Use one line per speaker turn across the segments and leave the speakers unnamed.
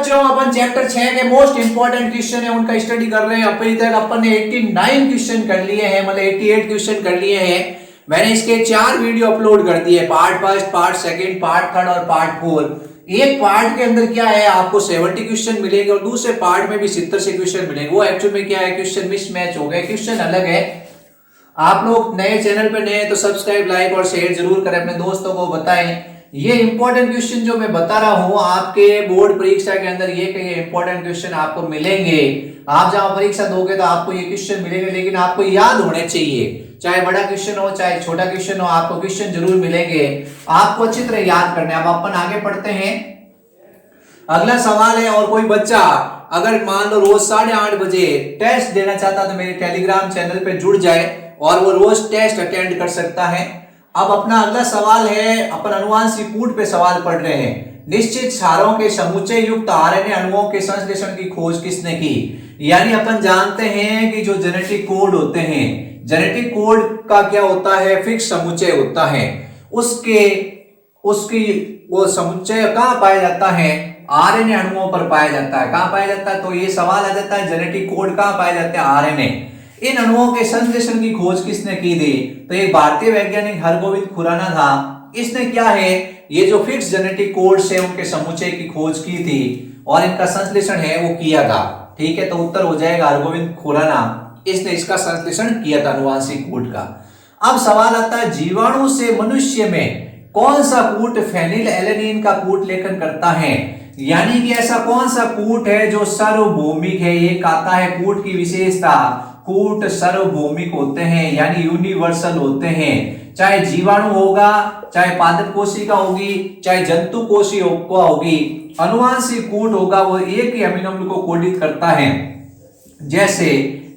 बच्चों अपन चैप्टर 6 के most important question है उनका स्टडी कर रहे हैं। अभी तक अपन ने 89 क्वेश्चन कर लिए हैं, मतलब 88 क्वेश्चन कर लिए हैं। मैंने इसके 4 वीडियो अपलोड कर दिए, part first, part second, part third और पार्ट फोर्थ। एक पार्ट के अंदर क्या है, आपको 70 क्वेश्चन मिलेंगे और दूसरे पार्ट में भी 70 से क्वेश्चन मिलेंगे। वो एक्चुअल में क्या है, क्वेश्चन मिसमैच हो गए, क्वेश्चन अलग है। आप लोग नए चैनल पे नए तो सब्सक्राइब, लाइक और शेयर जरूर करें, अपने दोस्तों को बताएं। ये इंपॉर्टेंट क्वेश्चन जो मैं बता रहा हूं आपके बोर्ड परीक्षा के अंदर, ये इंपॉर्टेंट क्वेश्चन आपको मिलेंगे। आप जहां परीक्षा दोगे तो आपको ये क्वेश्चन मिलेंगे, लेकिन आपको याद होने चाहिए। चाहे बड़ा क्वेश्चन हो चाहे छोटा क्वेश्चन हो, आपको क्वेश्चन जरूर मिलेंगे, आपको अच्छी तरह याद करने। अब अपन आगे पढ़ते हैं। अगला सवाल है, और कोई बच्चा अगर मान लो रोज 8:30 बजे टेस्ट देना चाहता तो मेरे टेलीग्राम चैनल पे जुड़ जाए और वो रोज टेस्ट अटेंड कर सकता है। अब अपना अगला सवाल है, अपन अनुवांशिक कूट पे सवाल पढ़ रहे हैं। निश्चित क्षारों के समुच्चय युक्त आरएनए अणुओं के संश्लेषण की खोज किसने की? यानी अपन जानते हैं कि जो जेनेटिक कोड होते हैं, जेनेटिक कोड का क्या होता है, फिक्स समुच्चय होता है। उसकी वो समुच्चय कहां पाया जाता है? आरएनए अणुओं पर पाया जाता है। कहां पाया जाता है? तो ये सवाल आ जाता है, जेनेटिक कोड कहां पाए जाते हैं? आरएनए। इन अणुओं के संश्लेषण की खोज किसने की थी? तो एक भारतीय वैज्ञानिक हरगोविंद खुराना था। इसने क्या है, ये जो फिक्स जेनेटिक कोड्स है उनके समुच्चय की खोज की थी और इनका संश्लेषण है वो किया था। ठीक है, तो उत्तर हो जाएगा हरगोविंद खुराना, इसने इसका संश्लेषण किया था अनुवांशिक कूट का। अब सवाल आता है, जीवाणु से मनुष्य में कौन सा कूट फेनिलएलेनिन का कूट लेखन करता है? यानी कि ऐसा कौन सा कूट है जो सार्वभौमिक है? ये कहता है कूट की विशेषता, कूट सार्वभौमिक होते हैं यानी यूनिवर्सल होते हैं। चाहे जीवाणु होगा, चाहे पादप कोशिका होगी, चाहे जंतु कोशिका होगी, अनुवांशिक कूट होगा वो एक ही अमीनो अम्ल को कोडित करता है। जैसे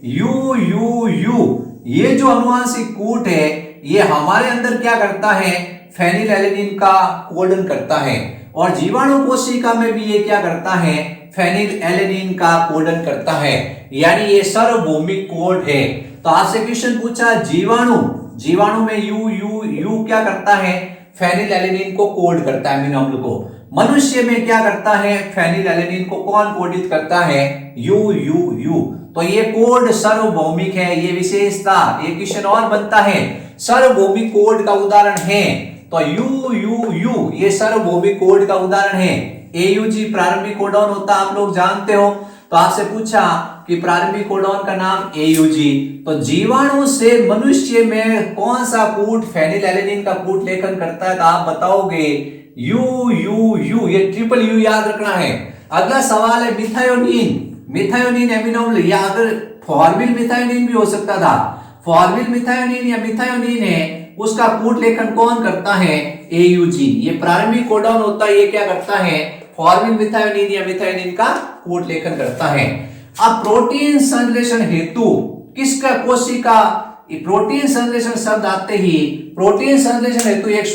यू यू यू, ये जो अनुवांशिक कूट है ये हमारे अंदर क्या करता है? फेनिलएलेनिन का कोडन करता है। और जीवाणु कोशिका में भी ये क्या करता है? फेनिलएलेनिन का कोडन करता है। यानी ये सार्वभौमिक कोड है। तो आपसे क्वेश्चन पूछा, जीवाणु में यू यू यू क्या करता है? फेनिलएलेनिन को कोड करता है, अमीनो अम्ल को। मनुष्य में क्या करता है? फेनिलएलेनिन को कौन कोडित करता है? You you you. तो ये कोड सार्वभौमिक है, ये विशेषता। एक क्वेश्चन और बनता है, सार्वभौमिक कोड का उदाहरण है। तो यू यू यू ये सार्वभौमिक कोड का उदाहरण है। एयूजी प्रारंभिक कोडॉन होता है, आप लोग जानते हो। तो आपसे पूछा कि प्रारंभिक कोडॉन का नाम एयूजी। तो जीवाणु से मनुष्य में कौन सा कूट फेनिलएलेनिन का कूट लेखन करता है? तो आप बताओगे यू यू यू, ये ट्रिपल यू याद रखना है। अगला सवाल है, मिथायोनिन। मिथायोनिन एमिनो अम्ल, या अगर फॉर्मिल मिथायोनिन भी हो सकता था। फॉर्मिल मिथायोनिन या मिथायोनिन है, उसका कूट लेखन कौन करता है? एयूजी। ये प्रारंभिक कोडॉन होता है, ये क्या करता है? फॉर्मिल मिथायोनिन या मिथायोनिन का कूट लेखन करता है। अब प्रोटीन संश्लेषण हेतु किसका कोशिका, प्रोटीन संश्लेषण शब्द आते ही प्रोटीन संश्लेषण हेतु एक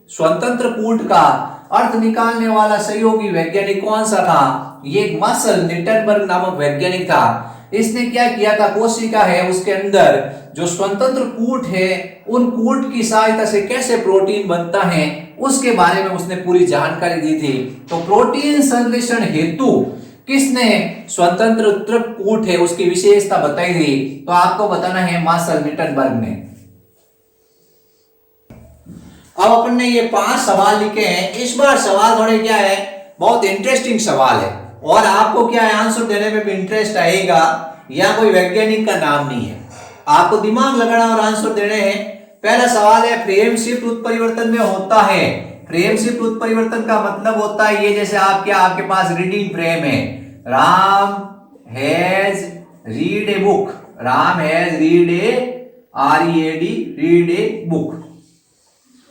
स्वतंत्र कूट का अर्थ निकालने वाला सहयोगी वैज्ञानिक कौन सा था? ये मार्शल निटनबर्ग नामक वैज्ञानिक था। इसने क्या किया था, कोशिका है उसके अंदर जो स्वतंत्र कूट है, उन कूट की सहायता से कैसे प्रोटीन बनता है उसके बारे में उसने पूरी जानकारी दी थी। तो प्रोटीन संश्लेषण हेतु किसने स्वतंत्र कूट है उसकी विशेषता बताई थी? तो आपको बताना है मार्शल निटनबर्ग ने। अब अपन ने ये 5 सवाल लिखे हैं। इस बार सवाल थोड़े क्या है, बहुत इंटरेस्टिंग सवाल है और आपको क्या है, आंसर देने में भी इंटरेस्ट आएगा। या कोई वैज्ञानिक का नाम नहीं है, आपको दिमाग लगाना और आंसर देने हैं। पहला सवाल है, फ्रेम शिफ्ट उत्परिवर्तन में होता है। फ्रेम शिफ्ट उत्परिवर्तन का मतलब होता है ये, जैसे आपके पास रीडिंग फ्रेम है। Ram has read a book, Ram has read A READ read a book.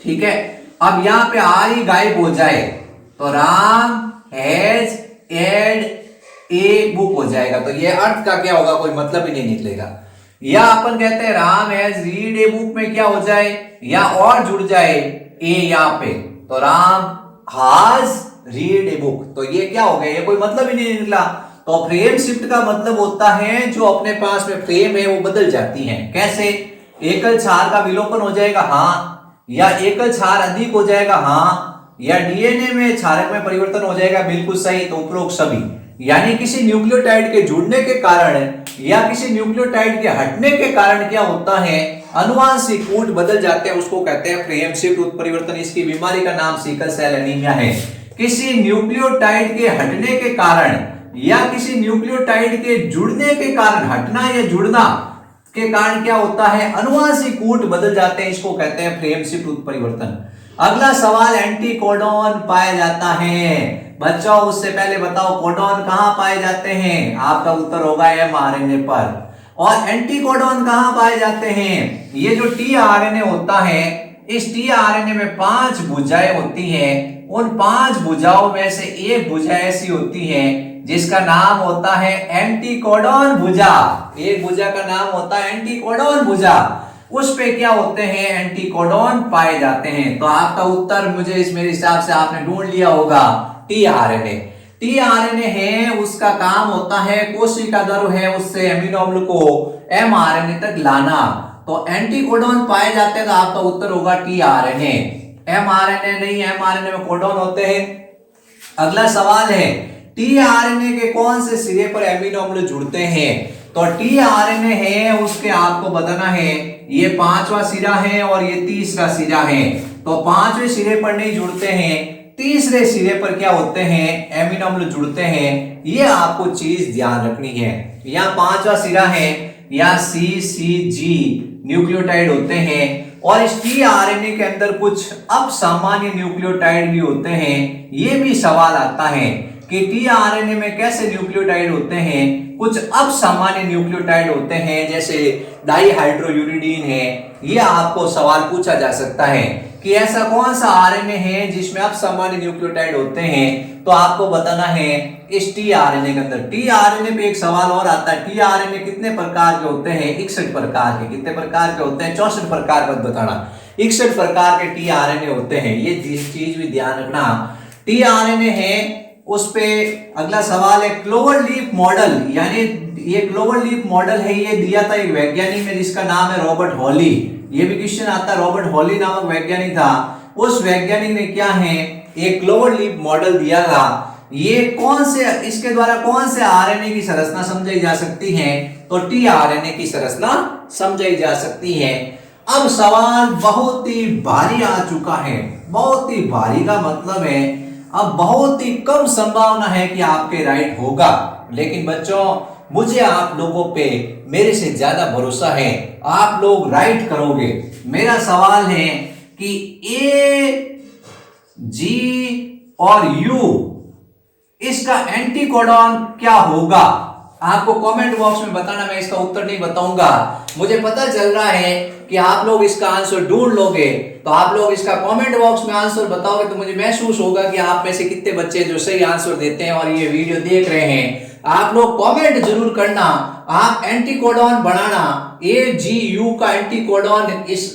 ठीक है, अब यहां पे आर गायब हो जाए तो राम हैज एड ए बुक हो जाएगा। तो ये अर्थ का क्या होगा, कोई मतलब ही नहीं निकलेगा। या अपन कहते हैं Ram has read a book में क्या हो जाए, या और जुड़ जाए ए यहाँ पे, तो राम हाज रीड ए बुक। तो ये क्या हो गया, ये कोई मतलब ही नहीं निकला। तो फ्रेम शिफ्ट का मतलब होता है जो अपने पास में फ्रेम है वो बदल जाती है। कैसे? एकल क्षार का विलोपन हो जाएगा, हाँ, या एकल क्षार अधिक हो जाएगा, हाँ, या डीएनए में क्षारक में परिवर्तन हो जाएगा, बिल्कुल सही। तो उपरोक्त सभी, यानी किसी न्यूक्लियोटाइड के जुड़ने के कारण या किसी न्यूक्लियोटाइड के हटने के कारण क्या होता है, अनुवांशिक कूट बदल जाते हैं, उसको कहते हैं फ्रेमशिफ्ट उत्परिवर्तन। इसकी बीमारी का नाम सिकल सेल एनीमिया है। किसी न्यूक्लियोटाइड के हटने के कारण या किसी न्यूक्लियोटाइड के जुड़ने के कारण, हटना या जुड़ना के कारण क्या होता है, अनुवांशिक कूट बदल जाते हैं, इसको कहते हैं फ्रेमशिफ्ट उत्परिवर्तन। अगला सवाल, एंटीकोडॉन पाया जाता है। बच्चों उससे पहले बताओ कोडॉन कहां पाए जाते हैं, आपका उत्तर होगा एमआरएनए पर। और एंटीकोडॉन कहां पाए जाते हैं, ये जो टीआरएनए होता है, इस टीआरएनए में 5 भुजाएं होती हैं। उन 5 भुजाओं में से एक भुजा ऐसी होती है जिसका नाम होता है एंटीकोडॉन भुजा। एक भुजा का नाम होता है एंटीकोडॉन भुजा, उस पे क्या होते हैं, एंटीकोडॉन पाए जाते हैं। तो आपका उत्तर मुझे इस मेरे हिसाब से आपने ढूंढ लिया होगा, टीआरएनए। टीआरएनए है, उसका काम होता है कोशिका द्रव है उससे एमिनो अम्ल को एमआरएनए तक लाना। तो एंटीकोडॉन पाए जाते हैं, तो आपका उत्तर होगा टीआरएनए। एमआरएनए नहीं, एमआरएनए में कोडॉन होते हैं। अगला सवाल है, टीआरएनए के कौन से सिरे पर एमिनो अम्ल जुड़ते हैं। तो टीआरएनए है, उसके आपको बताना है, ये 5वां सिरा है और ये 3रा सिरा है। तो 5वें सिरे पर नहीं जुड़ते हैं, 3रे सिरे पर क्या होते हैं, एमिनो अम्ल जुड़ते हैं। ये आपको चीज ध्यान रखनी है। यहाँ 5वां सिरा है, या CCG न्यूक्लियोटाइड होते हैं, और इस टीआरएनए के अंदर कुछ असामान्य न्यूक्लियोटाइड भी होते हैं। ये भी सवाल आता है कि टीआरएनए में कैसे न्यूक्लियोटाइड होते हैं, कुछ असामान्य न्यूक्लियोटाइड होते हैं, जैसे डाईहाइड्रोयूरिडीन है। ये आपको सवाल पूछा जा सकता है कि ऐसा कौन सा आरएनए है जिसमें असामान्य न्यूक्लियोटाइड होते हैं। तो आपको बताना है इस टीआरएनए के अंदर। टीआरएनए पे एक सवाल और आता है, टीआरएनए कितने प्रकार के होते हैं, 61 प्रकार के। कितने प्रकार के होते हैं, 64 प्रकार का बताना। 61 प्रकार के टीआरएनए होते हैं, ये चीज भी ध्यान रखना। टीआरएनए है, उस पे अगला सवाल है, क्लोवर लीफ मॉडल, यानी ये क्लोवर लीफ मॉडल है, ये दिया था एक वैज्ञानिक ने जिसका नाम है रॉबर्ट हॉली। ये भी क्वेश्चन आता है, रॉबर्ट हॉली नामक वैज्ञानिक था। उस वैज्ञानिक ने क्या है, एक क्लोवर लीफ मॉडल दिया था। ये कौन से, इसके द्वारा कौन से आरएनए की संरचना समझाई जा सकती है, तो टीआरएनए की संरचना समझाई जा सकती है। अब सवाल बहुत ही भारी आ चुका है। बहुत ही भारी का मतलब है अब बहुत ही कम संभावना है कि आपके राइट होगा, लेकिन बच्चों मुझे आप लोगों पे मेरे से ज्यादा भरोसा है, आप लोग राइट करोगे। मेरा सवाल है कि ए, जी और यू, इसका एंटीकोडॉन क्या होगा। आपको कमेंट बॉक्स में बताना, मैं इसका उत्तर नहीं बताऊंगा। मुझे पता चल रहा है कि आप लोग इसका आंसर ढूंढ लोगे, तो आप लोग इसका कमेंट बॉक्स में आंसर बताओगे तो मुझे महसूस होगा कि आप में से कितने बच्चे जो सही आंसर देते हैं और ये वीडियो देख रहे हैं। आप लोग कमेंट जरूर करना, आप एंटीकोडॉन बनाना। AGU का एंटीकोडॉन, इस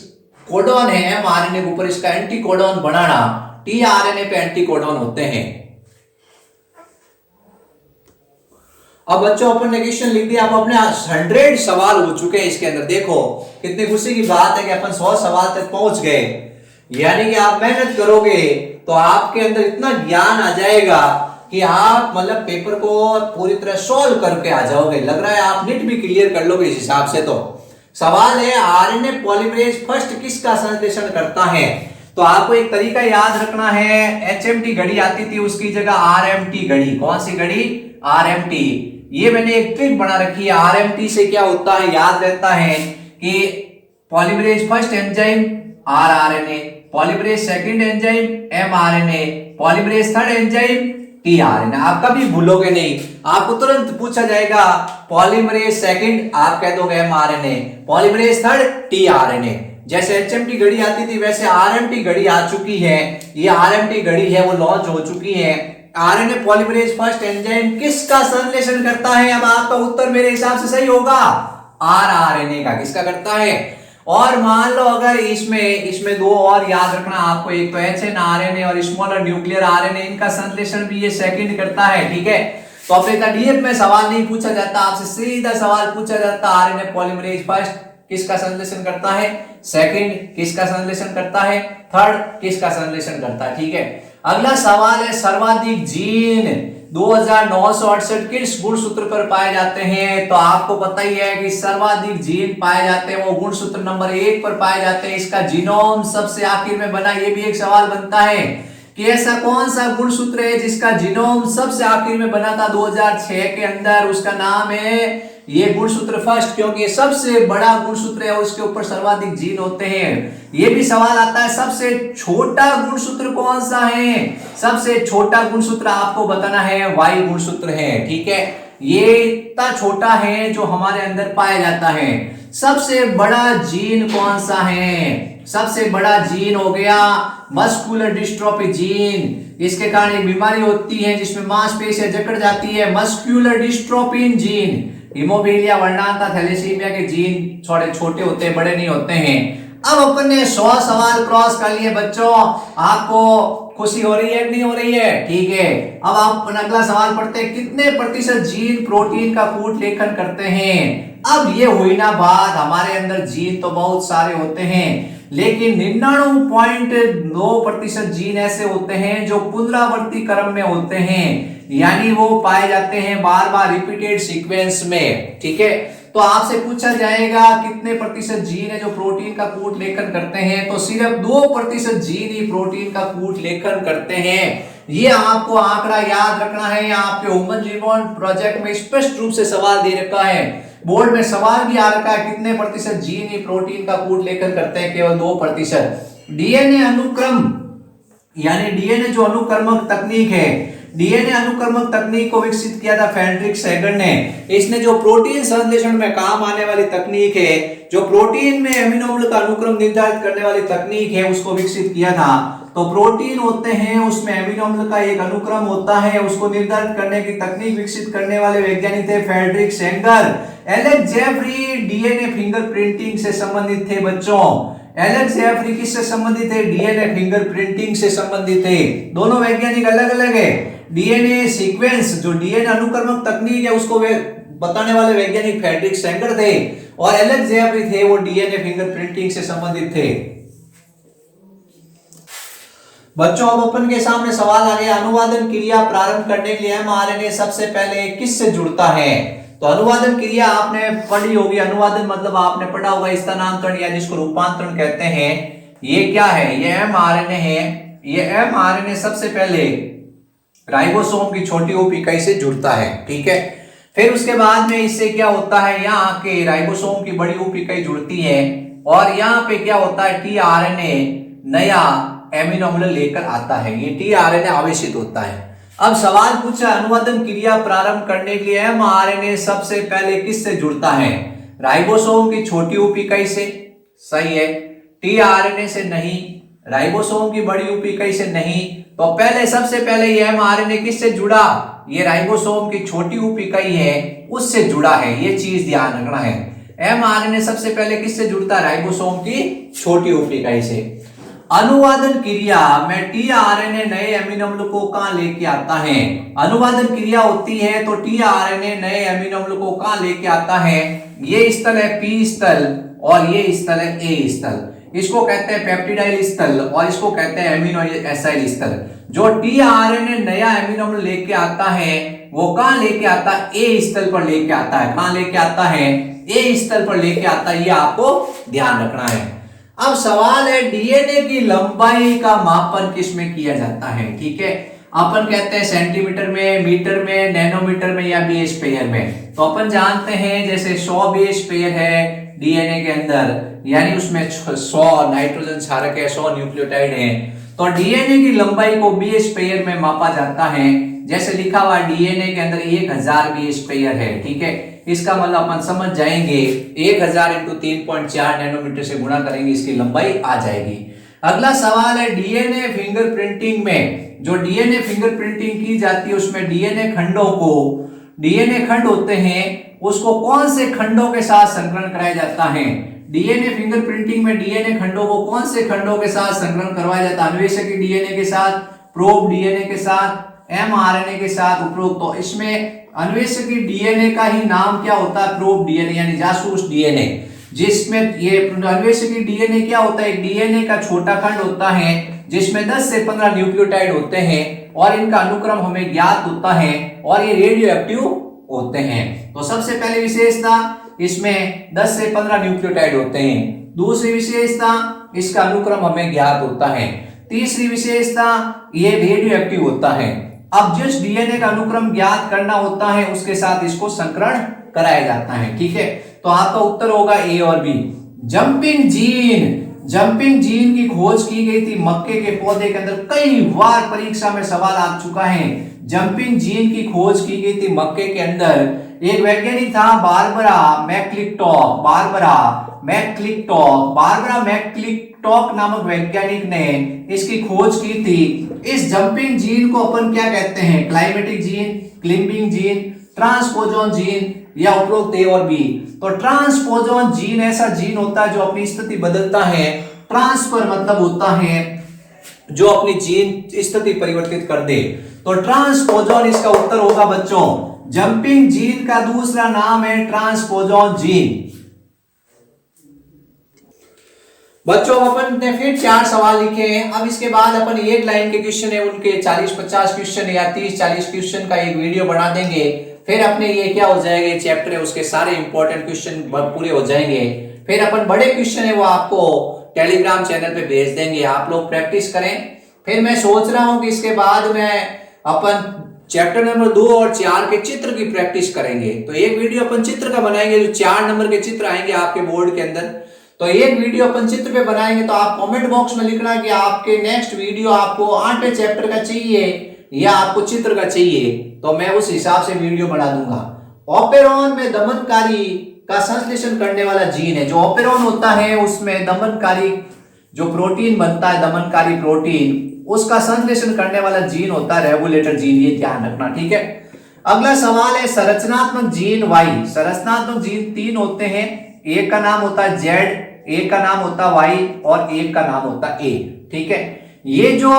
कोडॉन है एमआरएनए के ऊपर, इसका एंटीकोडॉन बनाना। टीआरएनए पे एंटीकोडॉन होते हैं। अब बच्चों अपन ने क्वेश्चन लिख दिया, अब अपने 100 सवाल हो चुके हैं इसके अंदर। देखो कितनी खुशी की बात है कि अपन 100 सवाल तक पहुंच गए। यानी कि आप मेहनत करोगे तो आपके अंदर इतना ज्ञान आ जाएगा कि आप मतलब पेपर को पूरी तरह सॉल्व करके आ जाओगे। लग रहा है आप नीट भी क्लियर कर लोगे इस हिसाब से। तो सवाल है, आरएनए पॉलीमरेज फर्स्ट किसका संश्लेषण करता है। तो आपको एक तरीका याद रखना है, HMT घड़ी आती थी उसकी जगह RMT घड़ी। कौन सी घड़ी, RMT। ये मैंने एक ट्रिक बना रखी है, RMT से क्या होता है, याद रहता है कि polymerase first enzyme rRNA, polymerase second enzyme mRNA, polymerase third enzyme tRNA। आप कभी भूलोगे नहीं, आपको तुरंत पूछा जाएगा पॉलीमरेज सेकंड, आप कह दोगे mRNA, पॉलीमरेज थर्ड tRNA। जैसे HMT घड़ी आती थी वैसे RMT घड़ी आ चुकी है। ये RMT घड़ी है, वो लॉन्च हो चुकी है। आरएनए पॉलीमरेज फर्स्ट एंजाइम किसका संश्लेषण करता है। अब आपका उत्तर मेरे हिसाब से सही होगा, rRNA का। किसका करता है। और मान लो अगर इसमें दो और याद रखना आपको, एक तो HNRNA और स्मॉलर न्यूक्लियर RNA, इनका संश्लेषण भी ये सेकंड करता है। ठीक है, तो अपने डीएफ में सवाल नहीं पूछा जाता, आपसे सीधा सवाल पूछा जाता, आरएनए पॉलीमरेज फर्स्ट किसका संश्लेषण करता है, सेकंड किसका संश्लेषण करता है, थर्ड किसका संश्लेषण करता है। ठीक है, अगला सवाल है सर्वाधिक जीन 2968 किस गुणसूत्र पर पाए जाते हैं? तो आपको पता ही है कि सर्वाधिक जीन पाए जाते हैं वो गुणसूत्र नंबर 1 पर पाए जाते हैं। इसका जीनोम सबसे आखिर में बना, ये भी एक सवाल बनता है कि ऐसा कौन सा गुणसूत्र है जिसका जीनोम सबसे आखिर में बना था 2006 के अंदर? उसका नाम है ये गुणसूत्र फर्स्ट, क्योंकि ये सबसे बड़ा गुणसूत्र है और उसके ऊपर सर्वाधिक जीन होते हैं। ये भी सवाल आता है सबसे छोटा गुणसूत्र कौन सा है? सबसे छोटा गुणसूत्र आपको बताना है वाई गुणसूत्र है, ठीक है। ये इतना छोटा है जो हमारे अंदर पाया जाता है। सबसे बड़ा जीन कौन सा है? सबसे बड़ा जीन हो गया मस्कुलर डिस्ट्रोफी जीन। इसके कारण एक बीमारी होती है जिसमें मांसपेशियां जकड़ जाती है, मस्कुलर डिस्ट्रोफिन जीन। हीमोफीलिया, वर्णांता, थैलेसीमिया के जीन थोड़े छोटे होते हैं, बड़े नहीं होते हैं। अब अपन ने 100 सवाल क्रॉस कर लिए बच्चों, आपको खुशी हो रही है नहीं हो रही है? ठीक है। अब आप अगला सवाल पढ़ते हैं, कितने प्रतिशत जीन प्रोटीन का कूट लेखन करते हैं? अब ये हुई ना बात, हमारे अंदर जीन तो बहुत सारे होते हैं, लेकिन 99.9% जीन ऐसे होते हैं जो पुनरावर्ती क्रम में होते हैं, यानी वो पाए जाते हैं बार बार रिपीटेड सीक्वेंस में, ठीक है। तो आपसे पूछा जाएगा कितने प्रतिशत जीन है जो प्रोटीन का कूट लेखन करते हैं? तो सिर्फ 2% जीन ही प्रोटीन का कूट लेखन करते हैं। ये आपको आंकड़ा याद रखना है। यहाँ आपके ह्यूमन जीनोम प्रोजेक्ट में स्पष्ट रूप से सवाल दे रखा है, बोर्ड में सवाल भी आ रखा है कितने प्रतिशत जीन ही प्रोटीन का कूट लेखन करते हैं? केवल 2%। डीएनए अनुक्रम यानी डीएनए जो अनुक्रमक तकनीक है, डीएनए अनुक्रमक तकनीक को विकसित किया था फ्रेडरिक सैगर ने। इसने जो प्रोटीन संश्लेषण में काम आने वाली तकनीक है, जो प्रोटीन में एमिनो अम्ल का अनुक्रम निर्धारित करने वाली तकनीक है, उसको विकसित किया था। तो प्रोटीन होते हैं उसमें एमिनो अम्ल का एक अनुक्रम होता है, उसको निर्धारित करने की तकनीक विकसित करने वाले वैज्ञानिक थे Frederick Sanger. Alex Jeffreys DNA fingerprinting से संबंधित थे बच्चों। एलेक्स जेफरी किससे संबंधित है? डीएनए फिंगरप्रिंटिंग से संबंधित है। दोनों वैज्ञानिक अलग अलग है। डीएनए सीक्वेंस जो डीएनए अनुक्रमक तकनीक है उसको वे बताने वाले वैज्ञानिक फ्रेडरिक सैगर थे, और एलेक्स जेफरी थे वो डीएनए फिंगरप्रिंटिंग से संबंधित थे। बच्चों अब अपन के सामने सवाल आ गया, अनुवादन क्रिया प्रारंभ करने के लिए एमआरएनए सबसे पहले किससे जुड़ता है? तो अनुवादन क्रिया आपने पढ़ी होगी। अनुवादन मतलब आपने पढ़ा होगा स्थानांतरण या जिसको रूपांतरण कहते हैं। ये क्या है? ये एमआरएनए है। ये एमआरएनए सबसे पहले राइबोसोम की छोटी उप इकाई से जुड़ता है, ठीक है। फिर उसके बाद में इससे क्या होता है, यहाँ के राइबोसोम की बड़ी उप इकाई जुड़ती है, और यहाँ पे क्या होता है, टीआरएनए नया एमिनो अम्ल लेकर आता है। ये टीआरएनए आवेशित होता है। अब सवाल पूछा, अनुवादन क्रिया प्रारंभ करने के लिए एमआरएनए सबसे पहले किससे जुड़ता है? राइबोसोम की छोटी उप इकाई से, सही है। टीआरएनए से नहीं, राइबोसोम की बड़ी उप इकाई से नहीं। तो पहले सबसे पहले ये एमआरएनए किससे जुड़ा? ये राइबोसोम की छोटी उप इकाई है उससे जुड़ा है। ये चीज ध्यान रखना है। एमआरएनए सबसे पहले किससे जुड़ता है? राइबोसोम की छोटी उप इकाई से। अनुवादन क्रिया में टीआरएनए नए एमिनो अम्ल को कहां लेके आता है? अनुवादन क्रिया होती है तो टीआरएनए नए एमिनो अम्ल को कहां लेके आता है? ये स्थल है पी स्थल और ये स्थल है ए स्थल। इसको कहते हैं पेप्टिडाइल स्थल और इसको कहते हैं एमिनो एसाइल स्थल। जो टीआरएनए नया एमिनो अम्ल लेके आता है वो कहां लेके आता है? ए स्थल पर लेके आता है। कहां लेके आता है? ए स्थल पर लेके आता है। ये आपको ध्यान रखना है। अब सवाल है, डीएनए की लंबाई का मापन किसमें किया जाता है? ठीक है, अपन कहते हैं सेंटीमीटर में, मीटर में, नैनोमीटर में या बेस पेयर में। तो अपन जानते हैं जैसे 100 बेस पेयर है डीएनए के अंदर, यानी उसमें 100 नाइट्रोजन क्षारक है, 100 न्यूक्लियोटाइड है। तो डीएनए की लंबाई को बेस पेयर में मापा जाता है। जैसे लिखा हुआ डीएनए के अंदर 1000 बेस पेयर है, ठीक है। इसका मतलब अपन समझ जाएंगे 1000 × 3.4 नैनोमीटर से गुणा करेंगे, इसकी लंबाई आ जाएगी। अगला सवाल है, डीएनए फिंगरप्रिंटिंग में जो डीएनए फिंगरप्रिंटिंग की जाती है उसमें डीएनए खंडों को, डीएनए खंड होते हैं उसको कौन से खंडों के साथ संकलन कराया जाता है? डीएनए फिंगरप्रिंटिंग में डीएनए खंडों को कौन से खंडों के साथ संकलन करवाया जाता है? अन्वेषकी डीएनए के साथ, प्रोब डीएनए के साथ, एमआरएनए के साथ उपरोक्त। तो इसमें अन्वेषकी डीएनए का ही नाम क्या होता है? प्रोब डीएनए यानी जासूस डीएनए। जिसमें ये अन्वेषकी डीएनए क्या होता है? एक डीएनए का छोटा खंड होता है जिसमें 10 से 15 न्यूक्लियोटाइड होते हैं और इनका अनुक्रम हमें ज्ञात होता है और ये रेडियो एक्टिव होते हैं। तो सबसे पहले विशेषता, इसमें 10 से 15 न्यूक्लियोटाइड होते हैं। दूसरी विशेषता, इसका अनुक्रम हमें ज्ञात होता है। तीसरी विशेषता, ये रेडियो एक्टिव होता है। अब जिस डीएनए का अनुक्रम ज्ञात करना होता है उसके साथ इसको संकरण कराया जाता है। ठीक है, तो आपका उत्तर होगा ए और B. Jumping gene, jumping gene की खोज की गई थी मक्के के पौधे के अंदर। कई बार परीक्षा में सवाल आ चुका है। जंपिंग जीन की खोज की गई थी मक्के के अंदर। एक वैज्ञानिक था बारबरा मैक्लिंटॉक, बारबरा मैक्लिंटॉक नामक वैज्ञानिक ने इसकी खोज की थी। इस जंपिंग जीन को अपन क्या कहते हैं? Climatic gene, climbing gene, ट्रांसपोजोन gene या उपरोक्त ए और बी। तो ट्रांसपोजोन जीन ऐसा जीन होता है जो अपनी स्थिति बदलता है। ट्रांसफर मतलब होता है जो अपनी जीन स्थिति परिवर्तित कर दे। तो ट्रांसपोजोन इसका उत्तर होगा बच्चों। जंपिंग जीन का दूसरा नाम है ट्रांसपोजोन जीन। बच्चों अपन ने फिर 4 सवाल लिखे हैं। अब इसके बाद अपन एक लाइन के क्वेश्चन है उनके 40-50 क्वेश्चन या 30-40 क्वेश्चन का एक वीडियो बना देंगे। फिर अपने ये क्या हो जाएगा, चैप्टर है उसके सारे इंपॉर्टेंट क्वेश्चन पूरे हो जाएंगे। फिर अपन बड़े क्वेश्चन है वो आपको टेलीग्राम चैनल पे भेज देंगे, आप लोग प्रैक्टिस करें। फिर मैं सोच रहा हूं कि इसके बाद में अपन चैप्टर नंबर 2 और 4 के चित्र की प्रैक्टिस करेंगे। तो एक वीडियो अपन चित्र का बनाएंगे, जो 4 नंबर के चित्र आएंगे आपके बोर्ड के अंदर। तो एक वीडियो अपन चित्र पे बनाएंगे। तो आप कमेंट बॉक्स में लिखना कि आपके नेक्स्ट वीडियो आपको 8वें चैप्टर का चाहिए या आपको चित्र का चाहिए, तो मैं उस हिसाब से वीडियो बना दूंगा। ऑपेरॉन में दमनकारी का संश्लेषण करने वाला जीन है। जो ऑपेरॉन होता है उसमें दमनकारी जो प्रोटीन बनता है, दमनकारी प्रोटीन, उसका संश्लेषण करने वाला जीन होता है रेगुलेटर जीन। ये ध्यान रखना, ठीक है। अगला सवाल है संरचनात्मक जीन वाई। संरचनात्मक जीन 3 होते हैं। एक का नाम होता है जेड, एक का नाम होता है वाई और एक का नाम होता है ए। ठीक है, ये जो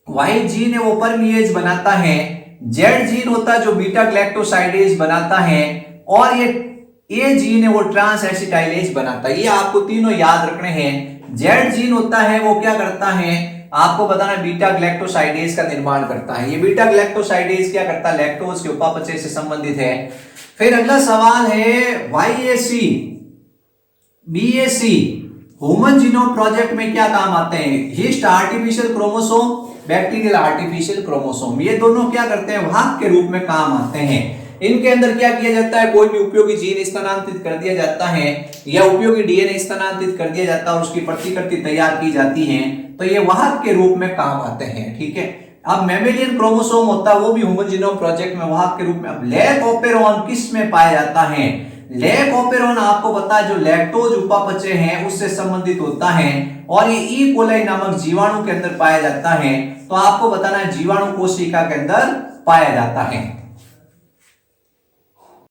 वाई जीन है वो परमिएज बनाता है। जेड जीन होता है जो बीटा ग्लैक्टोसाइडेज बनाता है और ये ए जीन है वो ट्रांस एसिटाइलेज बनाता है। ये आपको तीनों याद रखने हैं। जेड जीन होता है वो क्या करता है आपको बताना, बीटा ग्लैक्टोसाइडेज का निर्माण करता है। ये बीटा ग्लैक्टोसाइडेज क्या करता है, लैक्टोज के उपापचय से संबंधित है। फिर अगला सवाल है YAC BAC human genome project में क्या काम आते हैं? Yeast artificial chromosome, bacterial artificial chromosome, ये दोनों क्या करते हैं, वाहक के रूप में काम आते हैं। इनके अंदर क्या किया जाता है, कोई भी उपयोगी जीन स्थानांतरित कर दिया जाता है या उपयोगी डीएनए स्थानांतरित कर दिया जाता है और उसकी प्रतिकृति तैयार की जाती है, तो ये वाहक के रूप में काम आते हैं। ठीक है, अब मैमेलियन क्रोमोसोम होता है वो भी ह्यूमन जीनोम प्रोजेक्ट में वाहक के रूप में। अब लैक ऑपेरॉन किस में पाया जाता है? लैक ऑपेरॉन आपको पता है जो लैक्टोज उपापचय है उससे संबंधित होता है और ये ई कोलाई नामक जीवाणु के अंदर पाया जाता है। तो आपको बताना है जीवाणु कोशिका के अंदर पाया जाता है।